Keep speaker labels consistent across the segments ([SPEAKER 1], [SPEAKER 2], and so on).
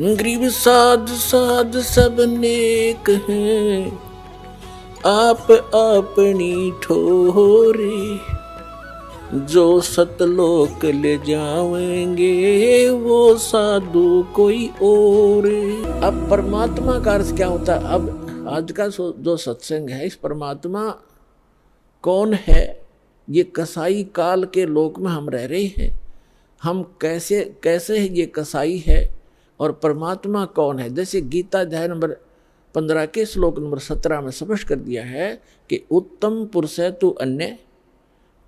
[SPEAKER 1] गरीब साध साध सब नेक हैं, आप अपनी ठोरे, जो सतलोक ले जाएंगे वो साधु कोई और। अब परमात्मा का अर्थ क्या होता है? अब आज का जो सत्संग है, इस परमात्मा कौन है? ये कसाई काल के लोक में हम रह रहे हैं। हम कैसे कैसे ये कसाई है और परमात्मा कौन है? जैसे गीता अध्याय नंबर 15 के श्लोक नंबर 17 में स्पष्ट कर दिया है कि उत्तम पुरुष तु अन्य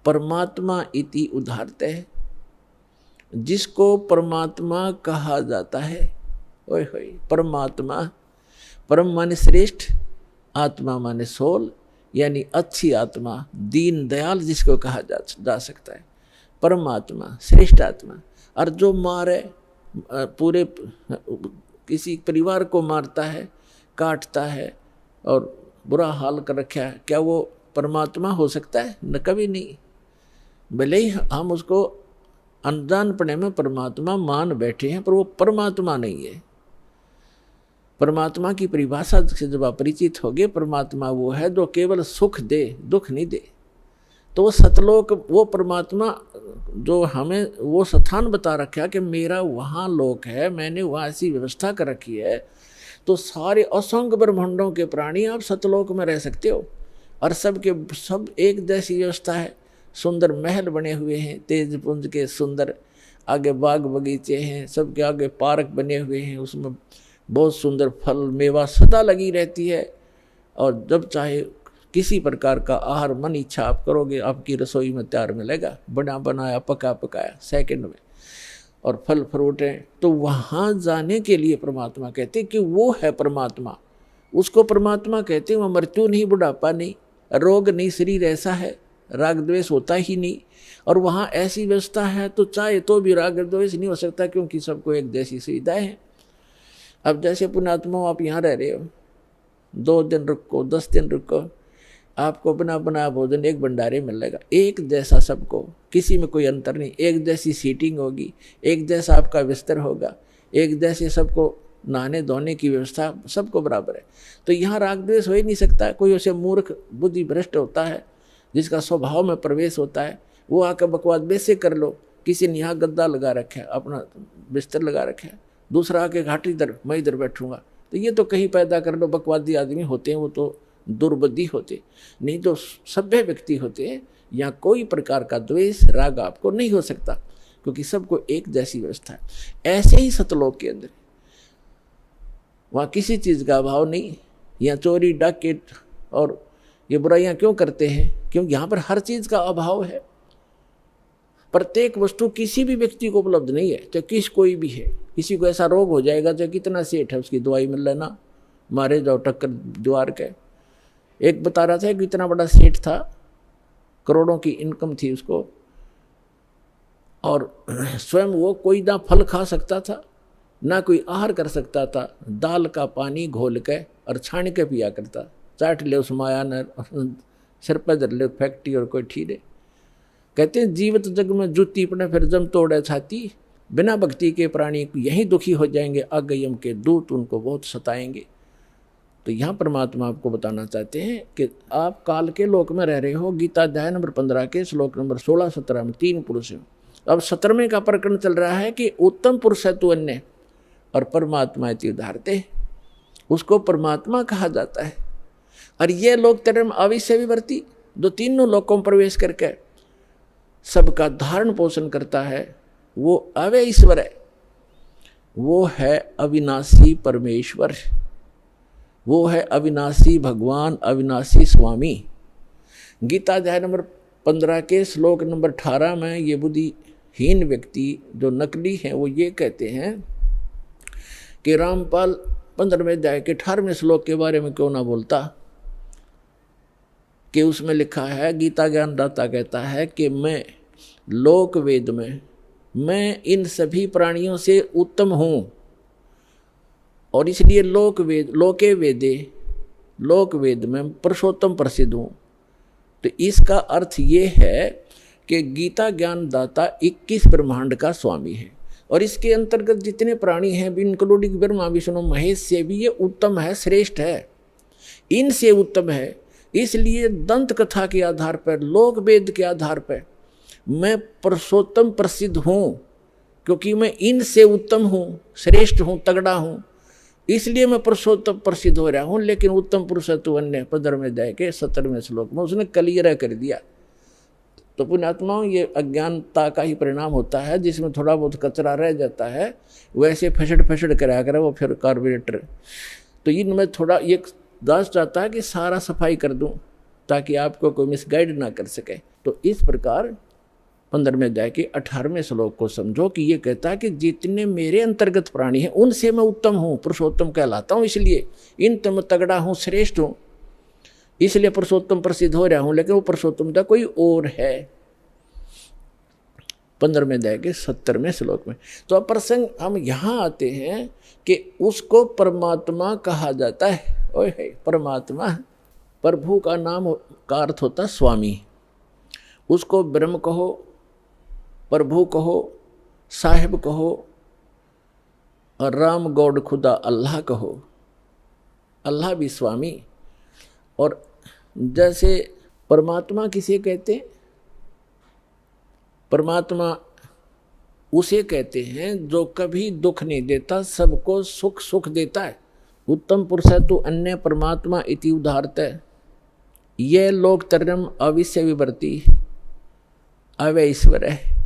[SPEAKER 1] परमात्मा इति उदाहरते है। जिसको परमात्मा कहा जाता है, ओए होए, परमात्मा, परम माने श्रेष्ठ, आत्मा माने सोल, यानी अच्छी आत्मा, दीन दयाल जिसको कहा जा सकता है, परमात्मा, श्रेष्ठ आत्मा। और जो मारे, पूरे किसी परिवार को मारता है, काटता है और बुरा हाल कर रखा है, क्या वो परमात्मा हो सकता है? न, कभी नहीं। भले ही हम उसको अनजानपने में परमात्मा मान बैठे हैं, पर वो परमात्मा नहीं है। परमात्मा की परिभाषा से जब आप परिचित होगे, परमात्मा वो है जो केवल सुख दे, दुख नहीं दे। तो वो सतलोक, वो परमात्मा जो हमें वो स्थान बता रखा कि मेरा वहाँ लोक है, मैंने वहाँ ऐसी व्यवस्था कर रखी है, तो सारे असंख्य ब्रह्मांडों के प्राणी आप सतलोक में रह सकते हो। और सबके सब एक जैसी व्यवस्था है। सुंदर महल बने हुए हैं, तेज पुंज के सुंदर, आगे बाग बगीचे हैं, सबके आगे पार्क बने हुए हैं, उसमें बहुत सुंदर फल मेवा सदा लगी रहती है। और जब चाहे किसी प्रकार का आहार मन इच्छा आप करोगे, आपकी रसोई में तैयार मिलेगा, बना बनाया पका पकाया सेकंड में, और फल फ्रूट हैं। तो वहाँ जाने के लिए परमात्मा कहते हैं कि वो है परमात्मा, उसको परमात्मा कहते हैं। वहाँ मृत्यु नहीं, बुढ़ापा नहीं, रोग नहीं, शरीर ऐसा है, राग द्वेष होता ही नहीं। और वहाँ ऐसी व्यवस्था है तो चाहे तो भी राग द्वेष नहीं हो सकता, क्योंकि सबको एक जैसी सुविधाएं हैं। अब जैसे पुण्यात्मा, आप यहाँ रह रहे हो, 2 दिन रुको, 10 दिन रुको, आपको बना बना भोजन एक भंडारे मिलेगा, एक जैसा सबको, किसी में कोई अंतर नहीं, एक जैसी सीटिंग होगी, एक जैसा आपका बिस्तर होगा, एक जैसे सबको नहाने धोने की व्यवस्था सबको बराबर है। तो यहाँ राग द्वेष हो ही नहीं सकता। कोई उसे मूर्ख बुद्धि भ्रष्ट होता है, जिसका स्वभाव में प्रवेश होता है, वो आकर बकवाद वैसे कर लो। किसी ने यहाँ गद्दा लगा रखा है, अपना बिस्तर लगा रखा है, दूसरा आके घाटी इधर, मैं इधर बैठूंगा, तो ये तो कहीं पैदा कर लो। बकवादी आदमी होते हैं, वो तो दुर्बुद्धि होते, नहीं तो सभ्य व्यक्ति होते हैं। यहाँ कोई प्रकार का द्वेष राग आपको नहीं हो सकता, क्योंकि सबको एक जैसी व्यवस्था है। ऐसे ही सतलोक के अंदर वहाँ किसी चीज़ का अभाव नहीं। यहाँ चोरी डाकैत और ये बुराइयाँ क्यों करते हैं? क्योंकि यहाँ पर हर चीज़ का अभाव है। प्रत्येक वस्तु किसी भी व्यक्ति को उपलब्ध नहीं है, चाहे कोई भी है। किसी को ऐसा रोग हो जाएगा, चाहे कितना सेठ है, उसकी दवाई मिल लेना, मारे जाओ टक्कर दीवार के। एक बता रहा था कि इतना बड़ा सेठ था, करोड़ों की इनकम थी उसको, और स्वयं वो कोई ना फल खा सकता था, ना कोई आहार कर सकता था। दाल का पानी घोल के और छान के पिया करता। चाट ले उस माया ने, सिर पर धर ले फैक्ट्री और कोई ठीरे। कहते हैं जीवित जग में जूती पड़े फिर जम तोड़े छाती, बिना भक्ति के प्राणी यही दुखी हो जाएंगे, आगयम के दूत उनको बहुत सताएंगे। तो यहाँ परमात्मा आपको बताना चाहते हैं कि आप काल के लोक में रह रहे हो। गीता अध्याय नंबर 15 के श्लोक नंबर 16-17 में 3 पुरुष हैं। अब 17वें का प्रकरण चल रहा है कि उत्तम पुरुष है तु अन्य और परमात्मा इति उदाहरते, उसको परमात्मा कहा जाता है। और ये लोक धर्म अविश्य विवर्ती, जो तीनों लोकों में प्रवेश करके सबका धारण पोषण करता है, वो अव्यय ईश्वर है, वो है अविनाशी परमेश्वर, वो है अविनाशी भगवान, अविनाशी स्वामी। गीता अध्याय नंबर 15 के श्लोक नंबर 18 में ये बुद्धिहीन व्यक्ति जो नकली हैं, वो ये कहते हैं कि रामपाल 15वें अध्याय के 18वें श्लोक के बारे में क्यों ना बोलता, कि उसमें लिखा है, गीता ज्ञानदाता कहता है कि मैं लोक वेद में, मैं इन सभी प्राणियों से उत्तम हूँ, और इसलिए लोके वेदे, लोक वेद में पुरुषोत्तम प्रसिद्ध हूँ। तो इसका अर्थ ये है कि गीता ज्ञानदाता 21 ब्रह्मांड का स्वामी है, और इसके अंतर्गत जितने प्राणी हैं, इंक्लूडिंग ब्रह्मा विष्णु महेश से भी ये उत्तम है, श्रेष्ठ है, इनसे उत्तम है। इसलिए दंत कथा के आधार पर, लोक वेद के आधार पर मैं पुरुषोत्तम प्रसिद्ध हूँ, क्योंकि मैं इनसे उत्तम हूँ, श्रेष्ठ हूँ, तगड़ा हूँ, इसलिए मैं पुरुषोत्तम प्रसिद्ध हो रहा हूँ। लेकिन उत्तम पुरुष तो अन्य पदर में जाए के 17वें श्लोक में उसने क्लियर कर दिया। तो पुण्यात्माओं, ये अज्ञानता का ही परिणाम होता है, जिसमें थोड़ा बहुत कचरा रह जाता है, वैसे फसड़ कराया करे वो फिर कार्बोरेटर। तो इनमें थोड़ा ये दास चाहता है कि सारा सफाई कर दूं ताकि आपको कोई मिसगाइड ना कर सके। तो इस प्रकार 15वें अध्याय के 18वें श्लोक को समझो कि ये कहता है कि जितने मेरे अंतर्गत प्राणी हैं उनसे मैं उत्तम हूँ, पुरुषोत्तम कहलाता हूँ, इसलिए इन तम तगड़ा हूँ, श्रेष्ठ हूँ, इसलिए पुरुषोत्तम प्रसिद्ध हो रहा हूँ। लेकिन वो पुरुषोत्तमता कोई और है। 15वें अध्याय के 17वें श्लोक में तो अब प्रसंग हम यहाँ आते हैं कि उसको परमात्मा कहा जाता है। ओए परमात्मा, प्रभु का नाम का अर्थ होता स्वामी। उसको ब्रह्म कहो, प्रभु कहो, साहिब कहो, और राम गॉड खुदा अल्लाह कहो। अल्लाह भी स्वामी। और जैसे परमात्मा किसे कहते हैं? परमात्मा उसे कहते हैं जो कभी दुख नहीं देता, सबको सुख सुख देता है। उत्तम पुरुष है तो अन्य परमात्मा इति उदाहरत है। यह लोक तरम अविश्य विवर्ती अवय ईश्वर है।